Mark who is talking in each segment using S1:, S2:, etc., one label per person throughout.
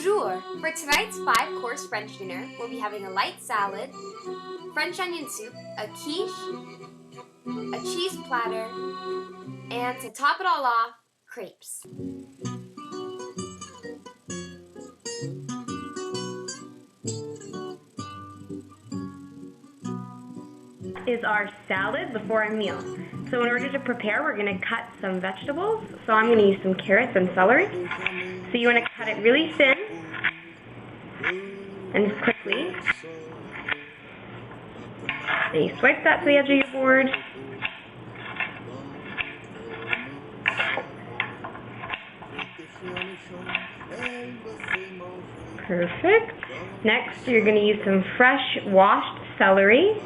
S1: Bonjour! For tonight's 5-course French dinner, we'll be having a light salad, French onion soup, a quiche, a cheese platter, and to top it all off, crepes.
S2: Is our salad before our meal. So in order to prepare, we're going to cut some vegetables. So I'm going to use some carrots and celery. So you want to cut it really thin and quickly. And you swipe that to the edge of your board. Perfect. Next, you're going to use some fresh washed celery.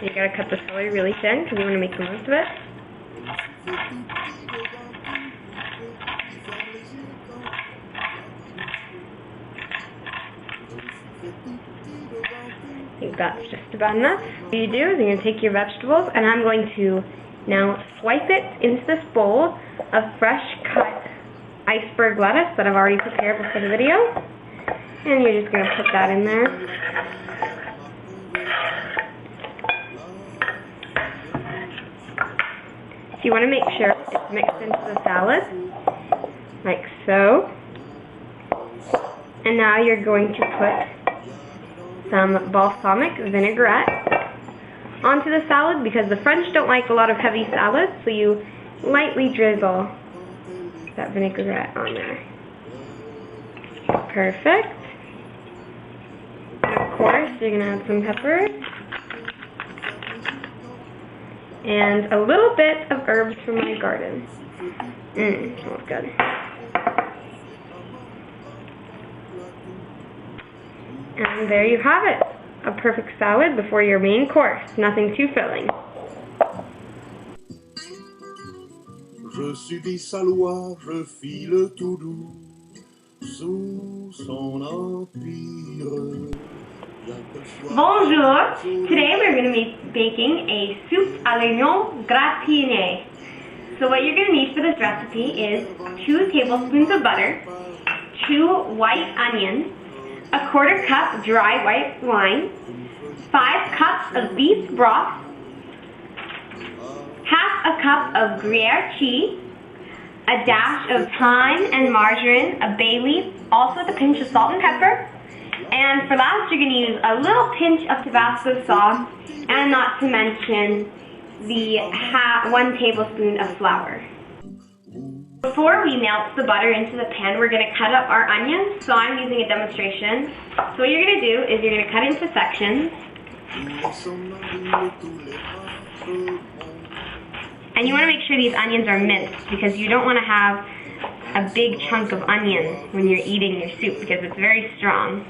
S2: You gotta cut the celery really thin because you want to make the most of it. I think that's just about enough. What you do is you're going to take your vegetables, and I'm going to now swipe it into this bowl of fresh cut iceberg lettuce that I've already prepared before the video. And you're just going to put that in there. You want to make sure it's mixed into the salad, like so. And now you're going to put some balsamic vinaigrette onto the salad because the French don't like a lot of heavy salads, so you lightly drizzle that vinaigrette on there. Perfect. And of course, you're going to add some pepper. And a little bit of herbs from my garden. Smells good. And there you have it. A perfect salad before your main course. Nothing too filling.
S3: Je subis sa loi, je file tout doux sous son empire.
S2: Bonjour! Today we're going to be baking a soup à l'oignon gratiné. So what you're going to need for this recipe is 2 tablespoons of butter, 2 white onions, a 1/4 cup dry white wine, 5 cups of beef broth, 1/2 cup of Gruyere cheese, a dash of thyme and margarine, a bay leaf, also with a pinch of salt and pepper. And for last, you're going to use a little pinch of Tabasco sauce, and not to mention the 1 tablespoon of flour. Before we melt the butter into the pan, we're going to cut up our onions. So I'm using a demonstration. So what you're going to do is you're going to cut into sections. And you want to make sure these onions are minced because you don't want to have a big chunk of onion when you're eating your soup because it's very strong.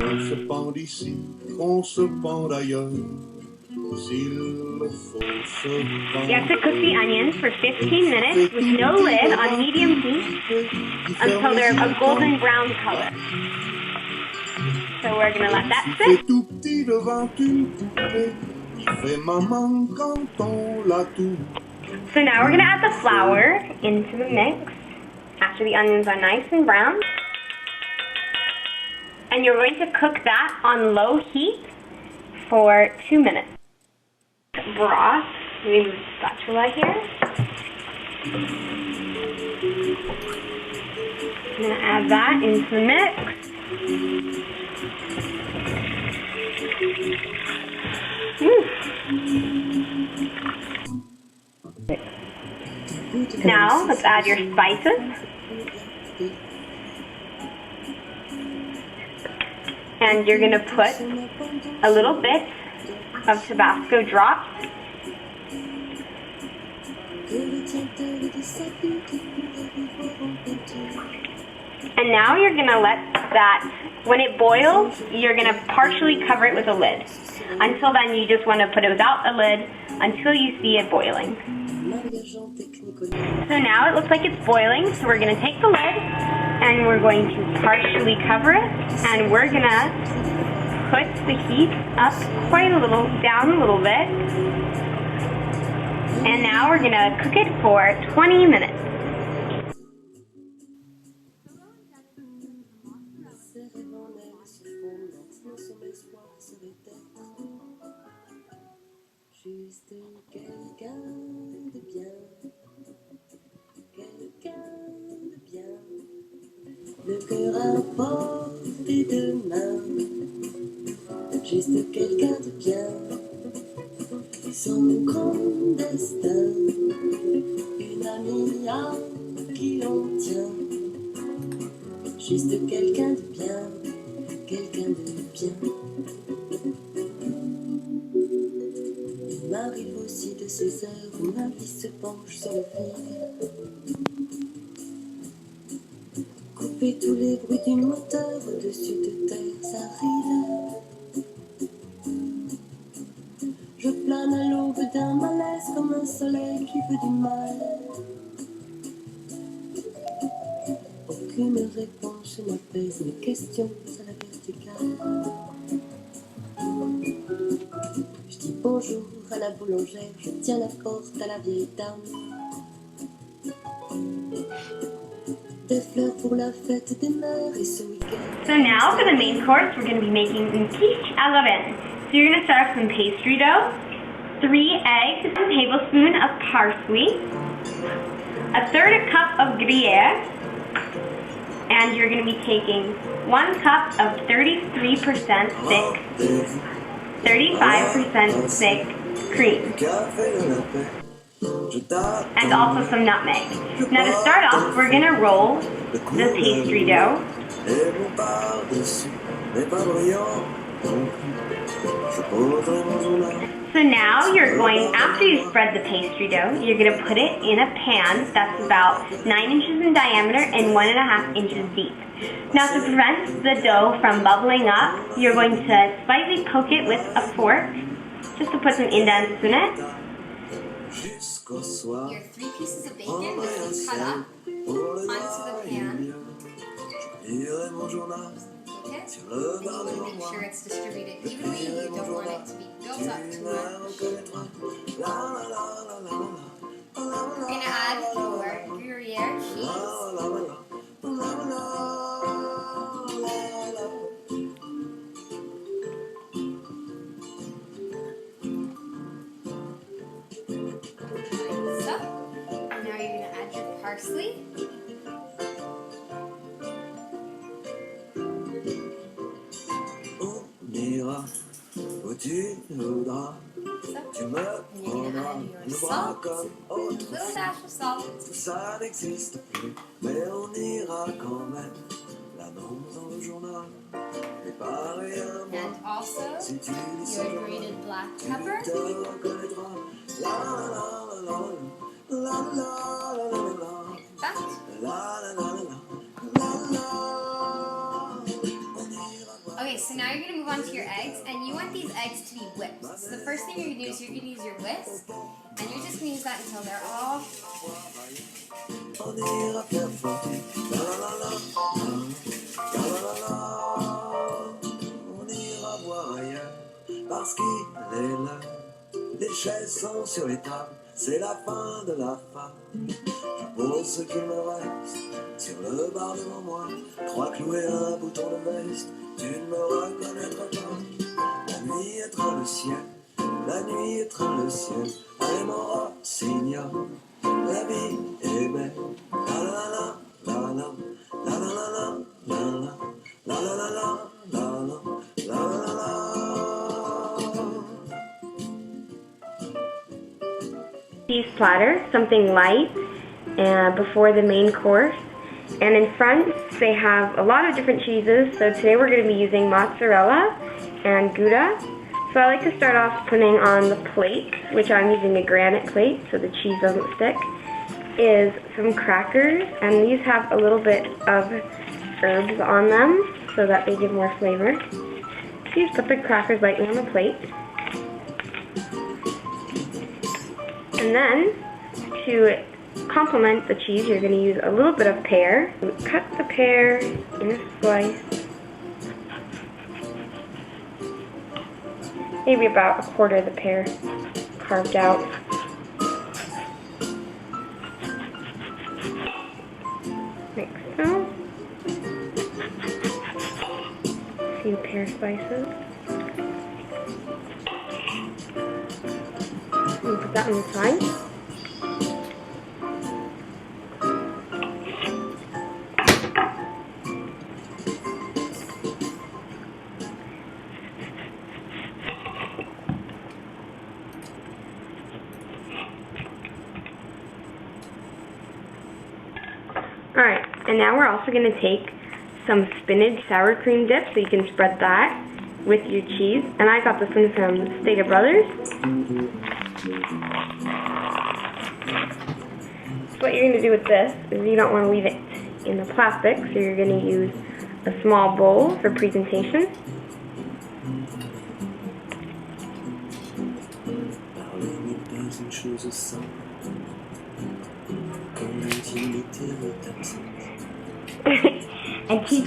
S3: On se pend ici, on se pend ailleurs.
S2: You have to cook the onions for 15 minutes with no lid on medium heat until they're a golden brown color. So we're going to let that sit. So now we're going to add the flour into the mix after the onions are nice and brown. And you're going to cook that on low heat for 2 minutes. Broth, let me move the spatula here. I'm going to add that into the mix. Now, let's add your spices. And you're going to put a little bit of Tabasco drops. And now you're going to let that, when it boils, you're going to partially cover it with a lid. Until then, you just want to put it without a lid until you see it boiling. So now it looks like it's boiling, so we're going to take the lid and we're going to partially cover it, and we're gonna put the heat up quite a little, down a little bit. And now we're gonna cook it for 20 minutes.
S4: Juste quelqu'un de bien, quelqu'un de bien, le cœur à portée de main. Juste quelqu'un de bien, son grand destin, une amie à qui l'on tient. Juste quelqu'un de bien, quelqu'un de bien. Il m'arrive aussi de ces heures où ma vie se penche sur le vide. Couper tous les bruits du moteur au-dessus de terre arides. Je plane à l'aube d'un malaise comme un soleil qui veut du mal. Aucune réponse n'apaise mes questions à la verticale. Je dis bonjour à la boulangère, je tiens la corde à la vieille dame. Des fleurs pour la fête des mères et ce week-end.
S2: So now for the main course, we're going to be making une quiche à la reine. So you're going to start off with some pastry dough, 3 eggs, 1 tablespoon of parsley, 1/3 cup of Gruyere, and you're going to be taking 1 cup of 33% thick, 35% thick cream, and also some nutmeg. Now to start off, we're going to roll the pastry dough. So now you're going, after you spread the pastry dough, you're going to put it in a pan that's about 9 inches in diameter and 1.5 inches deep. Now to prevent the dough from bubbling up, you're going to slightly poke it with a fork, just to put some indents in it.
S1: Your 3 pieces of bacon that you cut up onto the pan. Okay, and you want to make sure it's distributed evenly. You don't want it to be built up too much. We're going to add your Gruyere cheese. Like so. And now you're going to add your parsley.
S4: Où tu voudras, tu me prendras le bras comme autrefois. Tout ça n'existe plus, mais on ira quand même. L'annonce dans le journal n'est pas rien.
S1: And also
S4: Si tu lis
S1: your grated black pepper.
S4: tu te reconnaîtras. La la la la la la la la la
S1: That.
S4: la la la la la la.
S1: Okay, so now you're going to move on to your eggs, and you want these eggs to be whipped. So the first thing you're going to do is you're going to use your whisk, and you're just going to use that until they're all...
S4: On ira faire fort. La la la la la la la la. On ira voir ailleurs parce qu'il est l'heure. Les chaises sont sur les tables, c'est la fin de la femme. Je pose ce qu'il me reste sur le bar devant moi. 3 cloués, un bouton de veste, tu ne me reconnaîtras pas. La nuit étreint le ciel, la nuit étreint le ciel. Allez mon rossignol, la vie est belle. La la la la la la la la la la la la la la la la la la.
S2: Cheese platter, something light before the main course. And in front, they have a lot of different cheeses. So today we're going to be using mozzarella and Gouda. So I like to start off putting on the plate, which I'm using a granite plate so the cheese doesn't stick, is some crackers. And these have a little bit of herbs on them so that they give more flavor. So you just put the crackers lightly on the plate. And then, to complement the cheese, you're going to use a little bit of pear. Cut the pear in a slice. Maybe about a quarter of the pear carved out. Like so. A few pear slices. And put that on the side. Alright, and now we're also going to take some spinach sour cream dip, so you can spread that with your cheese. And I got this one from Stater Brothers. So what you're going to do with this is you don't want to leave it in the plastic, so you're going to use a small bowl for presentation. And keep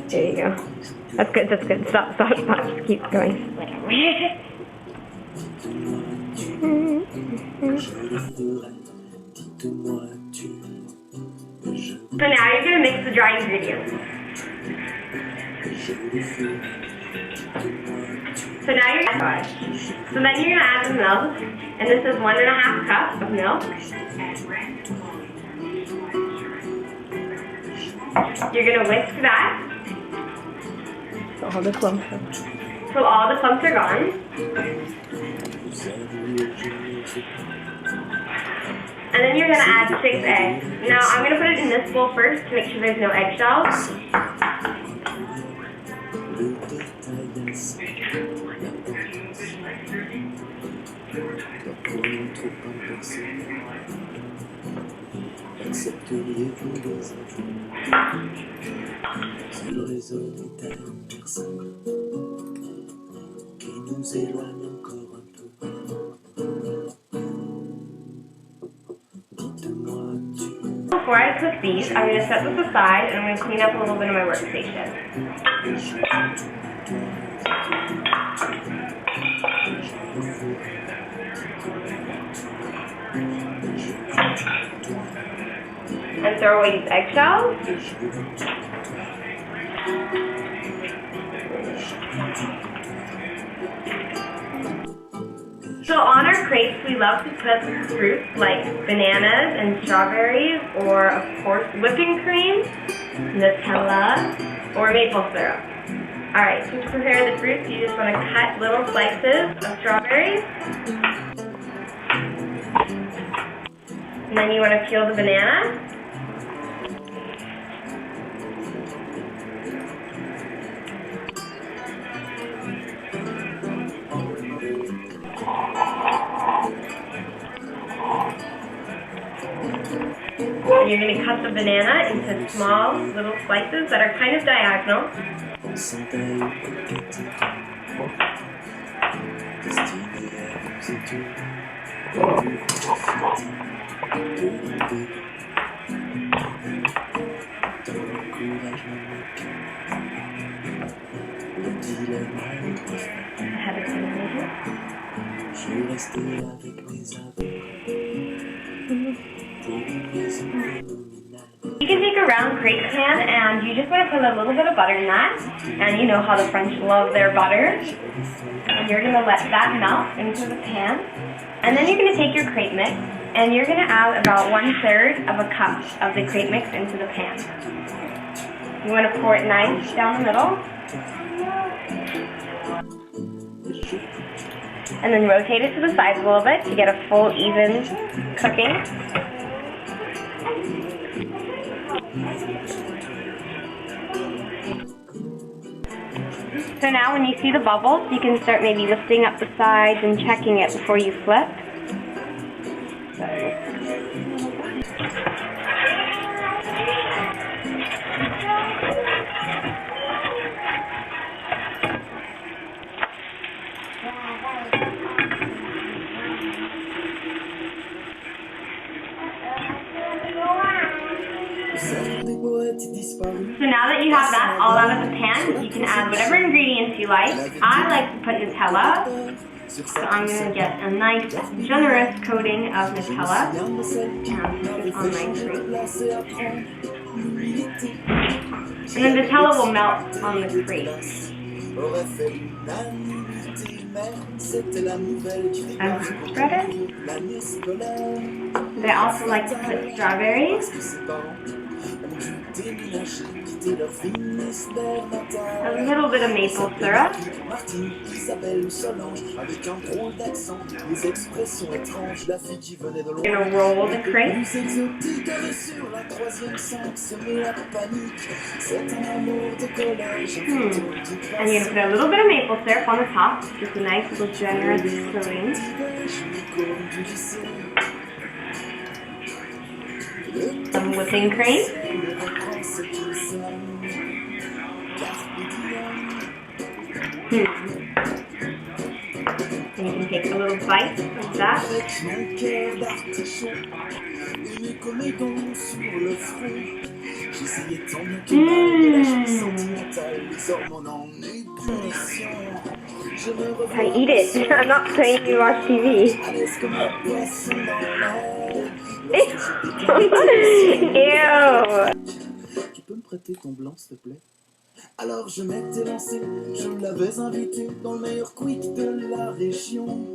S2: There you go. That's good, that's good. Stop, stop, stop. Just keep going. So now you're going to mix the dry ingredients. So now you're going to add the milk, and this is 1.5 cups of milk. You're going to whisk that. All the clumps. So all the clumps are gone. And then you're going to add 6 eggs. Now I'm going to put it in this bowl first to make sure there's no eggshells. Before I cook these, I'm going to set this aside and I'm going to clean up a little bit of my workstation. And throw away these eggshells. So on our crepes, we love to put fruits like bananas and strawberries, or of course whipping cream, Nutella, or maple syrup. Alright, so to prepare the fruits, you just want to cut little slices of strawberries. And then you want to peel the banana. And you're going to cut the banana into small little slices that are kind of diagonal. You can take a round crepe pan and you just want to put a little bit of butter in that. And you know how the French love their butter. And you're going to let that melt into the pan. And then you're going to take your crepe mix and you're going to add about 1/3 of a cup of the crepe mix into the pan. You want to pour it nice down the middle. And then rotate it to the sides a little bit to get a full, even cooking. So now when you see the bubbles, you can start maybe lifting up the sides and checking it before you flip. So now that you have that all out of the pan, you can add whatever ingredients you like. I like to put Nutella, so I'm going to get a nice generous coating of Nutella and put it on my fruit. And the Nutella will melt on the fruit. And spread it. They also like to put strawberries. A little bit of maple syrup. We're going to roll the crepe. And you're going to put a little bit of maple syrup on the top, just a nice little generous coating. Some whipping cream. And you can take a little bite of that. I eat it. I'm not saying you watch TV. Ew.
S4: Tu peux me prêter ton blanc, s'il te plaît? Alors je m'étais lancé, je l'avais invité dans le meilleur quick de la région.